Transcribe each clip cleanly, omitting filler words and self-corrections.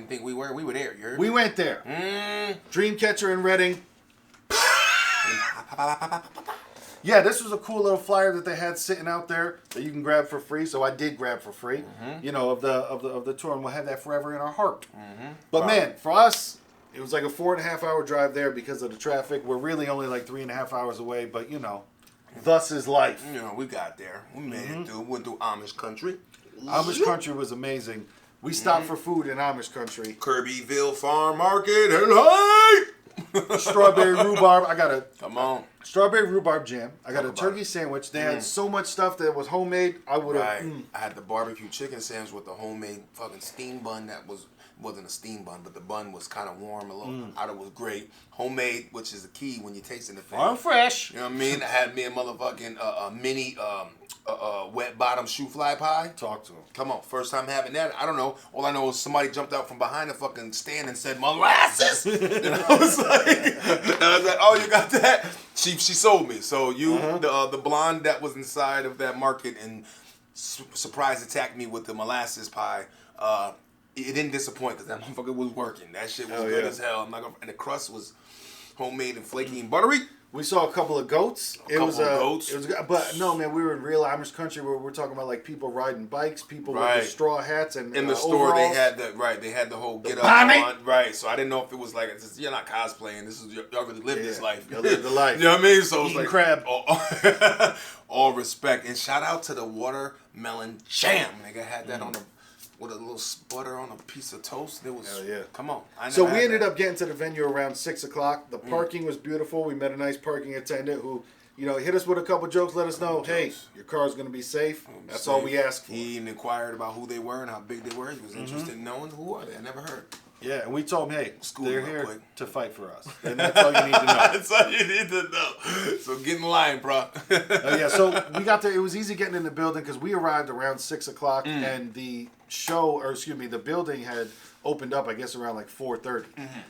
didn't think we were. We were there. You heard We me? went there. Dreamcatcher in Reading. Yeah, this was a cool little flyer that they had sitting out there that you can grab for free. So I did grab for free, you know, of the tour, and we'll have that forever in our heart. But man, for us, it was like a 4.5 hour drive there because of the traffic. We're really only like 3.5 hours away, but you know, thus is life. You know, we got there. We made it through. Went through Amish country. Amish country was amazing. We stopped for food in Amish country. Kirbyville Farm Market. Hello. Strawberry rhubarb. I got a Come on. strawberry rhubarb jam. I got a turkey sandwich. They had so much stuff that was homemade. I would have. Right. I had the barbecue chicken sandwich with the homemade fucking steam bun that wasn't a steam bun, but the bun was kind of warm a little. I thought it was great. Homemade, which is the key when you're tasting the thing. Farm fresh. You know what I mean? I had me a motherfucking mini wet bottom shoe fly pie. Talk to him. Come on, first time having that. I don't know. All I know is somebody jumped out from behind the fucking stand and said molasses. And I was like, oh, you got that? She sold me. So you, the blonde that was inside of that market and surprise attacked me with the molasses pie. It didn't disappoint because that motherfucker was working. That shit was good as hell. And the crust was homemade and flaky and buttery. We saw a couple of goats. Goats. It was, but no, man, we were in real Amish country where we're talking about like people riding bikes, people with the straw hats and in the store overalls. they had the whole get up on, right. So I didn't know if it was like you're not cosplaying. This is y'all really live this life. Y'all live the life. You know what I mean? So it's eating like crab. All respect and shout out to the watermelon jam. Nigga had that on the. With a little butter on a piece of toast. It was, come on. So we ended up getting to the venue around 6 o'clock. The parking was beautiful. We met a nice parking attendant who, you know, hit us with a couple jokes, let us know, hey, your car's going to be safe. That's all we asked for. He even inquired about who they were and how big they were. He was interested in knowing who are they. I never heard. Yeah, and we told him, hey, they're here quick. to fight for us. And that's all you need to know. That's all you need to know. So get in line, bro. Yeah, so we got there. It was easy getting in the building because we arrived around 6 o'clock and the the building had opened up, I guess, around like 4:30.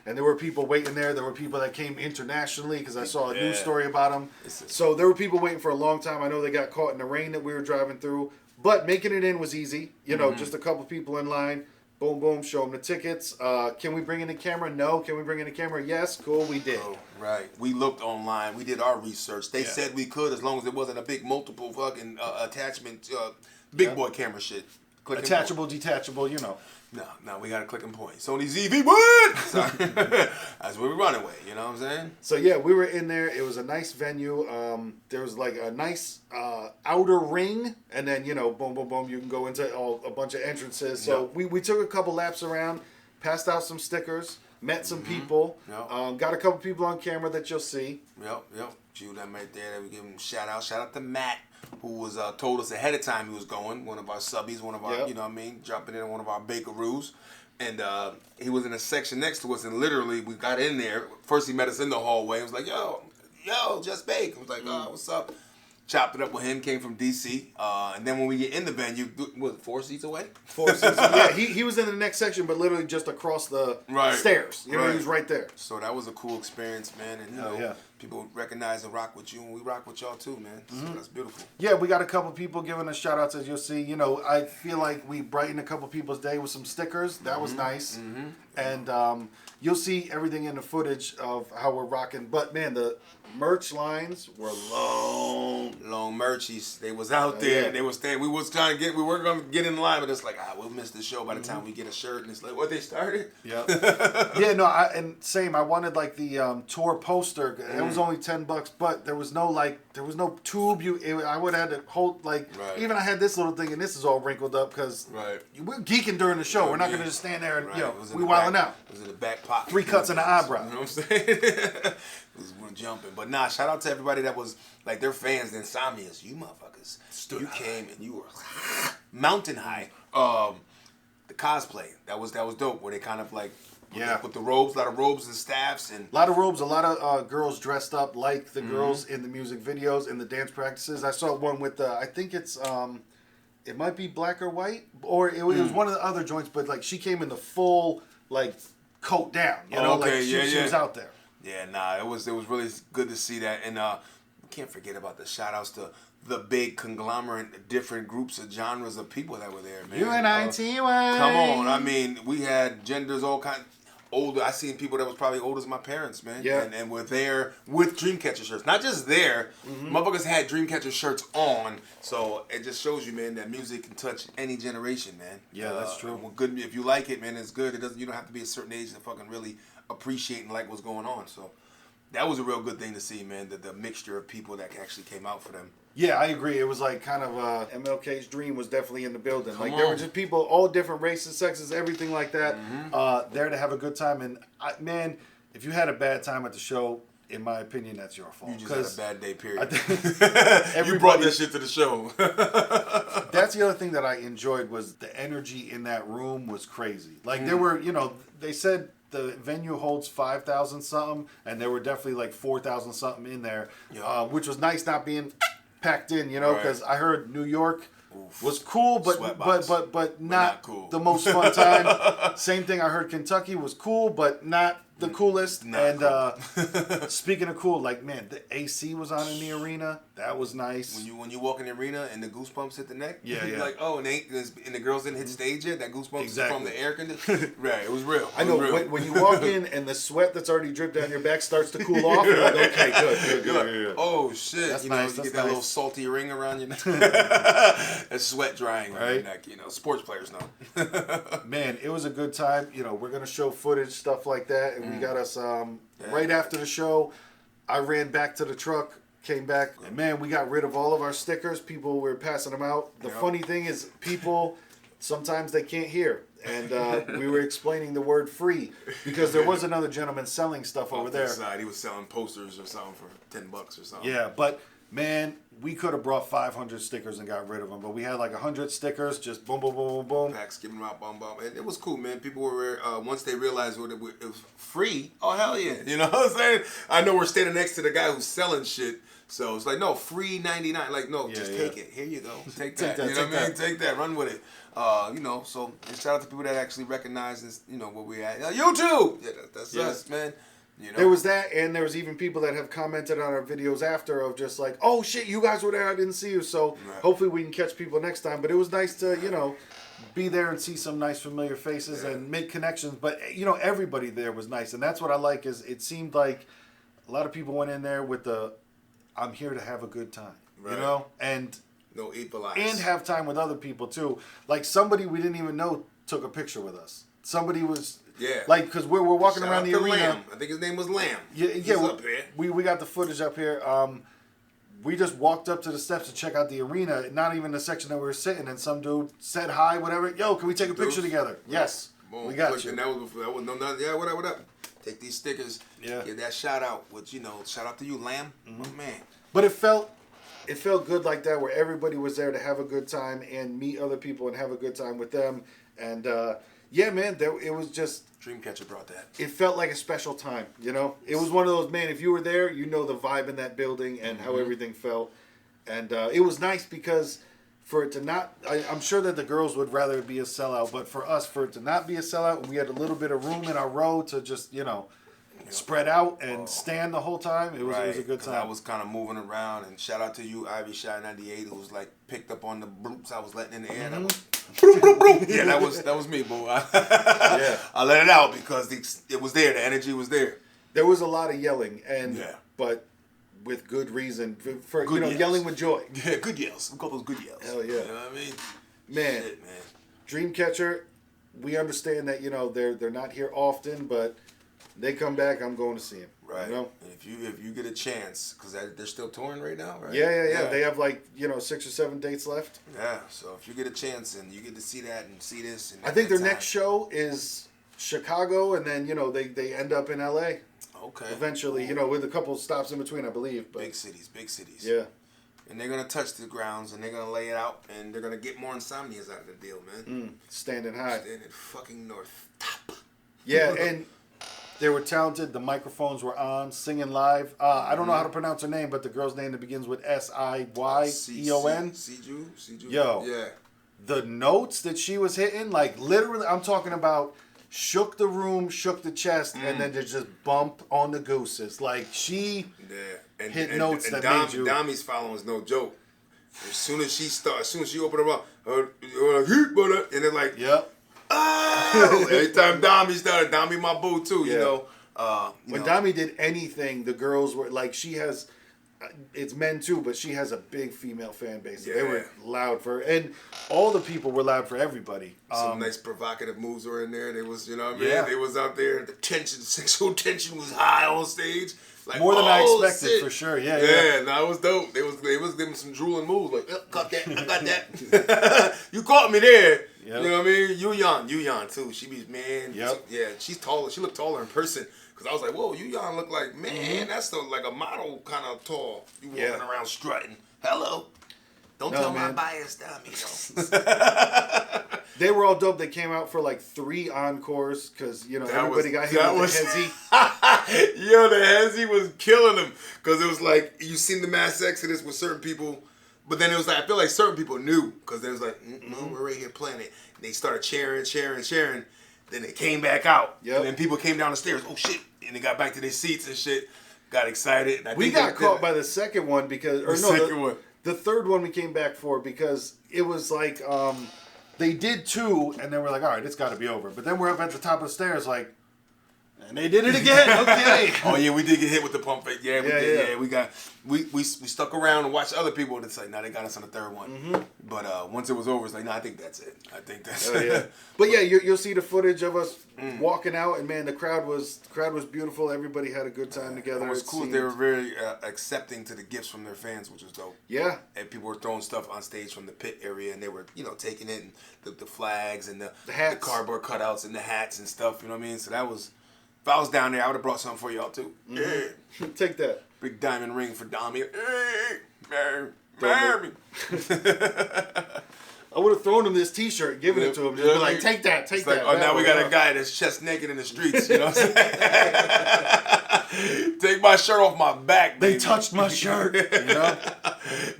And there were people waiting there. There were people that came internationally because I saw a news story about them. So there were people waiting for a long time. I know they got caught in the rain that we were driving through. But making it in was easy. You know, just a couple people in line. Boom, boom, show them the tickets. Can we bring in the camera? No. Can we bring in the camera? Yes. Cool, we did. Oh, right. We looked online. We did our research. They said we could as long as it wasn't a big multiple fucking attachment, big boy camera shit. Attachable, detachable, you know. No, we got to click and point. Sony ZV-1! Sorry. That's where we're running with, you know what I'm saying? So yeah, we were in there. It was a nice venue. There was like a nice outer ring, and then, you know, boom, boom, boom, you can go into a bunch of entrances. So we took a couple laps around, passed out some stickers, met some people, got a couple people on camera that you'll see. Yep. Few of them right there. We give them a shout out. Shout out to Matt, who was told us ahead of time he was going. One of our subbies, one of our, you know what I mean, jumping in one of our bakeroos. And he was in a section next to us, and literally we got in there. First he met us in the hallway. He was like, yo, just bake. I was like, oh, what's up? Chopped it up with him, came from D.C. And then when we get in the venue, was it 4 seats away? 4 seats. Yeah, he was in the next section, but literally just across the stairs. You know, he was right there. So that was a cool experience, man. And, you know, people recognize and rock with you, and we rock with y'all too, man. So that's beautiful. Yeah, we got a couple people giving us shout outs, as you'll see. You know, I feel like we brightened a couple people's day with some stickers. That was nice. And you'll see everything in the footage of how we're rocking. But, man, the merch lines were long merchies. They was out there. They was staying. We weren't going to get in line, but it's like, we'll miss the show by the time we get a shirt. And it's like, what, they started? Yeah. I wanted like the tour poster. It was only $10, but there was no tube. I would have had to hold even I had this little thing, and this is all wrinkled up because we're geeking during the show. We're not going to just stand there and we wilding out. It was in the back pocket. 3 cuts in the eyebrow. You know what I'm saying? We're jumping. But nah, shout out to everybody that was like, they're fans, the Insomnias. You motherfuckers. You came and you were mountain high. The cosplay. That was dope. Where they kind of like with the robes, a lot of robes and staffs and a lot of robes, a lot of girls dressed up like the girls in the music videos and the dance practices. I saw one with I think it's it might be black or white, or it was one of the other joints, but like she came in the full like coat down, you know, she was out there. Yeah, nah, it was really good to see that, and we can't forget about the shout outs to the big conglomerate, different groups of genres of people that were there, man. UNITY. Come on, I mean, we had genders, all kinds. Older, I seen people that was probably old as my parents, man. Yeah. And were there with Dreamcatcher shirts. Not just there, motherfuckers had Dreamcatcher shirts on. So it just shows you, man, that music can touch any generation, man. Yeah, that's true. Good, if you like it, man, it's good. It doesn't. You don't have to be a certain age to fucking really appreciate and like what's going on. So that was a real good thing to see, man. The mixture of people that actually came out for them. Yeah, I agree. It was like kind of MLK's dream was definitely in the building. Come There on. were just people, all different races, sexes, everything like that, there to have a good time. And man, if you had a bad time at the show, in my opinion, that's your fault. You just had a bad day, period. You You brought that shit to the show. That's the other thing that I enjoyed was the energy in that room was crazy. Like there were, they said the venue holds 5,000 something, and there were definitely like 4,000 something in there, which was nice not being packed in, because I heard New York was cool, but not cool. the most fun time. Same thing, I heard Kentucky was cool, but not the coolest. Speaking of cool, like man, the AC was on in the arena. That was nice. When you walk in the arena and the goosebumps hit the neck, Yeah. you're like, oh, and the girls didn't hit stage yet. That goosebumps is from the air conditioner. Right, it was real. I know when you walk in and the sweat that's already dripped down your back starts to cool off. You're like, okay, good. You're like, oh shit! That's you nice, you that's get that nice. little salty ring around your neck. That's sweat drying on your neck. Sports players know. Man, it was a good time. We're gonna show footage, stuff like that, and we got us right after the show. I ran back to the truck, came back, and man, we got rid of all of our stickers. People were passing them out. The funny thing is, people sometimes they can't hear, and we were explaining the word free because there was another gentleman selling stuff over there. Side, he was selling posters or something for $10 or something. Yeah, but man, we could have brought 500 stickers and got rid of them, but we had like 100 stickers, just boom, boom, boom, boom, boom. Packs, giving them out, boom, boom. And it was cool, man. People were, once they realized it was free, oh, hell yeah. You know what I'm saying? I know we're standing next to the guy who's selling shit, so it's like, no, free 99. Like, no, just take it. Here you go. Take that. You know what I mean? Take that. Run with it. So and shout out to people that actually recognize this, where we at. YouTube! Yeah, that's us, man. There was that, and there was even people that have commented on our videos after of just like, oh shit, you guys were there, I didn't see you. So hopefully we can catch people next time. But it was nice to, be there and see some nice familiar faces and make connections. But, everybody there was nice. And that's what I like is it seemed like a lot of people went in there with the, I'm here to have a good time, and no evil eyes. And have time with other people too. Like somebody we didn't even know took a picture with us. Somebody was... Yeah. Like, because we're walking Shout around out the to arena. Lamb. I think his name was Lamb. Yeah, up here. We got the footage up here. We just walked up to the steps to check out the arena, not even the section that we were sitting, and some dude said hi, whatever. Yo, can we take a picture together? Yes. Boom. We got you. And that was what up? Take these stickers. Yeah. Give that shout out. Which, shout out to you, Lamb. Oh, man. But it felt good like that, where everybody was there to have a good time and meet other people and have a good time with them. And, yeah, man, it was just... Dreamcatcher brought that. It felt like a special time, It was one of those, man, if you were there, the vibe in that building and how everything felt. And it was nice because for it to not... I'm sure that the girls would rather it be a sellout, but for us, for it to not be a sellout, we had a little bit of room in our row to just, spread out and stand the whole time. It was a good time. I was kind of moving around, and shout out to you, Ivy Shy 98, who was like picked up on the bloops I was letting in the air. That was, broom, broom, broom. Yeah, that was me, boy. I let it out because it was there. The energy was there. There was a lot of yelling, but with good reason for good yells. Yelling with joy. Yeah, good yells. We call those good yells. Hell yeah. You know what I mean? Man, shit, man. Dreamcatcher, we understand that they're not here often, but they come back, I'm going to see them. Right. And if you get a chance, because they're still touring right now, right? Yeah. They have 6 or 7 dates left. Yeah. So if you get a chance and you get to see that and see this, and I think their next show is Chicago, and then they end up in LA. Okay. Eventually, with a couple stops in between, I believe. But big cities. Yeah. And they're gonna touch the grounds, and they're gonna lay it out, and they're gonna get more insomnias out of the deal, man. Standing high. Standing fucking north. Top. Yeah, and they were talented. The microphones were on, singing live. I don't know how to pronounce her name, but the girl's name that begins with Siyeon. Siju. Yo. Yeah. The notes that she was hitting, like literally, I'm talking about shook the room, shook the chest, and then just bump on the gooses. Like she hit notes that made you. Dami's following is no joke. As soon as she opened her mouth, and they're like, yep. Oh! Every time Dami my boo too, you know. When Dami did anything, the girls were like, she has, it's men too, but she has a big female fan base. Yeah. They were loud for her, and all the people were loud for everybody. Some nice provocative moves were in there. They was, you know what I mean? Yeah. They was out there. The sexual tension was high on stage. Like, more than I expected, for sure. Yeah, no, it was dope. They was giving some drooling moves, like, got that, I got that. You caught me there. Yep. You know what I mean? Yuyan too. She be, man. Yep. She's taller. She looked taller in person. Cause I was like, whoa, Yuyan look like, man, that's like a model kind of tall. You walking around strutting. Hello. Don't tell my bias, Dami. They were all dope. They came out for like 3 encores because, you know, everybody got hit with the hezzy. Yo, the hezzy was killing them. Because it was like, you seen the mass exodus with certain people. But then it was like, I feel like certain people knew. Because they was like, we're right here playing it. And they started cheering. Then they came back out. Yep. And then people came down the stairs. Oh, shit. And they got back to their seats and shit. Got excited. And we got caught by the second one because... The third one we came back for because it was like... they did 2, and then we're like, all right, it's got to be over. But then we're up at the top of the stairs, like, and they did it again. Okay. Oh yeah, we did get hit with the pump fake. Yeah, we did. Yeah, we stuck around and watched other people, and it's like, nah, they got us on the third one. Mm-hmm. But once it was over, it's like, nah, I think that's it. Yeah. But yeah, you'll see the footage of us walking out, and man, the crowd was beautiful. Everybody had a good time together. It was cool. They were very accepting to the gifts from their fans, which was dope. Yeah. And people were throwing stuff on stage from the pit area, and they were, taking it, and the flags and the cardboard cutouts and the hats and stuff. You know what I mean? So that was. If I was down there, I would have brought something for y'all too. Mm-hmm. Take that. Big diamond ring for Dami. I would have thrown him this T-shirt, given it to him, just be like, take that. Like, oh, now we got a guy that's chest naked in the streets. You know what I'm saying? Take my shirt off my back. Baby. They touched my shirt. You know?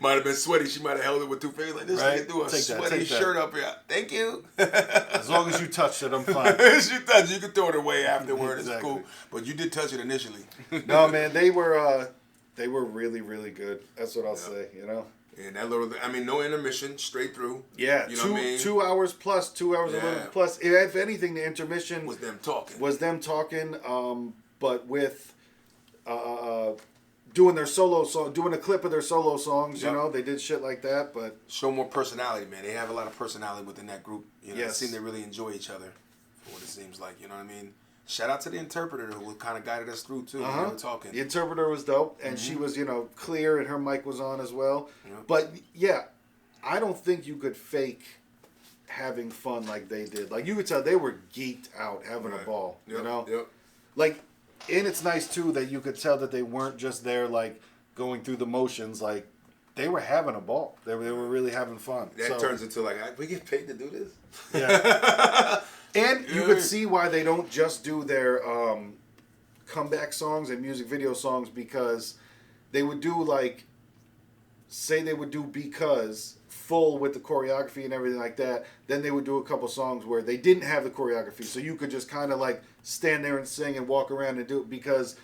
Might have been sweaty. She might have held it with 2 fingers like this. Right? Do a sweaty shirt up here. Thank you. As long as you touched it, I'm fine. You can throw it away afterward. Exactly. It's cool. But you did touch it initially. No, man, they were really, really good. That's what I'll say. You know. And that little, no intermission, straight through. Yeah, you know what I mean? 2 hours plus, 2 hours a little plus. If anything, the intermission was them talking. But with doing their solo song, doing a clip of their solo songs. Yep. You know, they did shit like that. But show more personality, man. They have a lot of personality within that group. You know, It seems they really enjoy each other. For what it seems like, you know what I mean. Shout out to the interpreter who kind of guided us through too. When we were talking. The interpreter was dope, and she was, clear, and her mic was on as well. Yep. But yeah, I don't think you could fake having fun like they did. Like you could tell they were geeked out, having a ball. Yep. You know, yep. Like, and it's nice too that you could tell that they weren't just there like going through the motions. Like they were having a ball. They were really having fun. That turns into like, we get paid to do this. Yeah. And you could see why they don't just do their comeback songs and music video songs, because they would do Because full with the choreography and everything like that. Then they would do a couple songs where they didn't have the choreography, so you could just kind of like stand there and sing and walk around and do it, because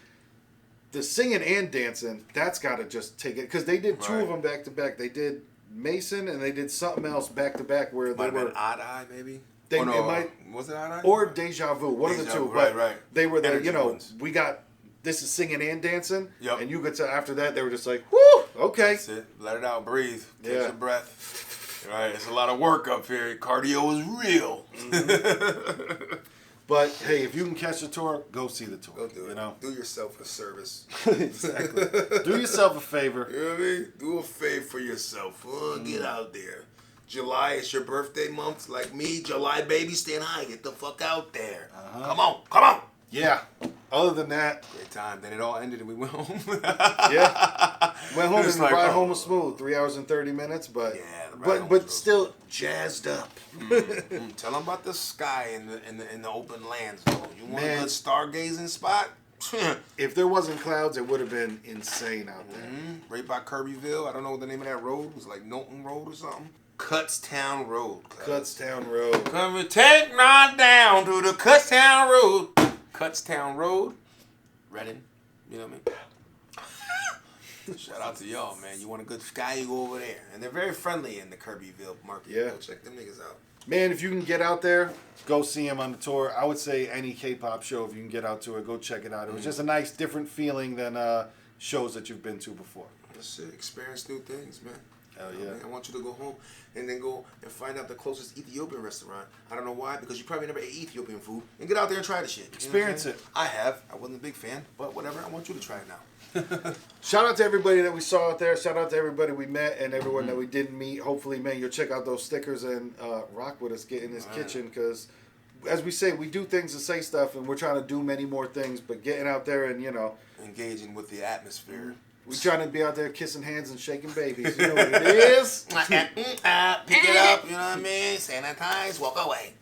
the singing and dancing, that's got to just take it. Because they did 2 of them back to back. They did Mason and they did something else back to back where they were Odd Eye maybe. Was it Odd Eye? Or Deja Vu, one of the two. But they were there, we got, this is singing and dancing. Yep. And you could tell after that, they were just like, whoo, okay. That's it. Let it out, breathe. Catch your breath. Right, it's a lot of work up here. Cardio is real. Mm-hmm. But hey, if you can catch the tour, go see the tour. Go do it. Do yourself a service. Exactly. Do yourself a favor. You know what I mean? Do a favor for yourself. Get out there. July is your birthday month, like me. July baby, stand high. Get the fuck out there. Come on. Yeah. Other than that, great time. Then it all ended and we went home. Yeah. Went home and the ride home was smooth. 3 hours and 30 minutes, but still jazzed up. Tell them about the sky in the open lands, though. You want a good stargazing spot? If there wasn't clouds, it would have been insane out there. Right by Kirbyville. I don't know what the name of that road. It was like Knowlton Road or something. Kutztown Road. Kutztown Road. Come and take me down to the Kutztown Road. Kutztown Road. Reading. You know what Shout out to y'all, man. You want a good sky, you go over there. And they're very friendly in the Kirbyville market. Yeah. Go check them niggas out. Man, if you can get out there, go see him on the tour. I would say any K-pop show, if you can get out to it, go check it out. It was just a nice, different feeling than shows that you've been to before. That's it. Experience new things, man. Hell yeah. I want you to go home and then go and find out the closest Ethiopian restaurant. I don't know why, because you probably never ate Ethiopian food. And get out there and try the shit. Experience it. I have. I wasn't a big fan, but whatever. I want you to try it now. Shout out to everybody that we saw out there. Shout out to everybody we met and everyone that we didn't meet. Hopefully, man, you'll check out those stickers and rock with us, get in this kitchen, because as we say, we do things and say stuff, and we're trying to do many more things, but getting out there and, engaging with the atmosphere. We trying to be out there kissing hands and shaking babies. You know what it is. Pick it up, you know what I mean? Sanitize, walk away.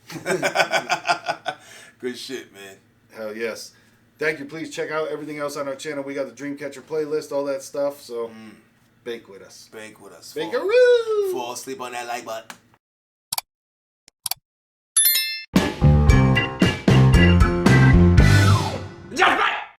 Good shit, man. Hell yes. Thank you. Please check out everything else on our channel. We got the Dreamcatcher playlist, all that stuff. So, bake with us. Bake with us. Bakeroo! Fall asleep on that like button.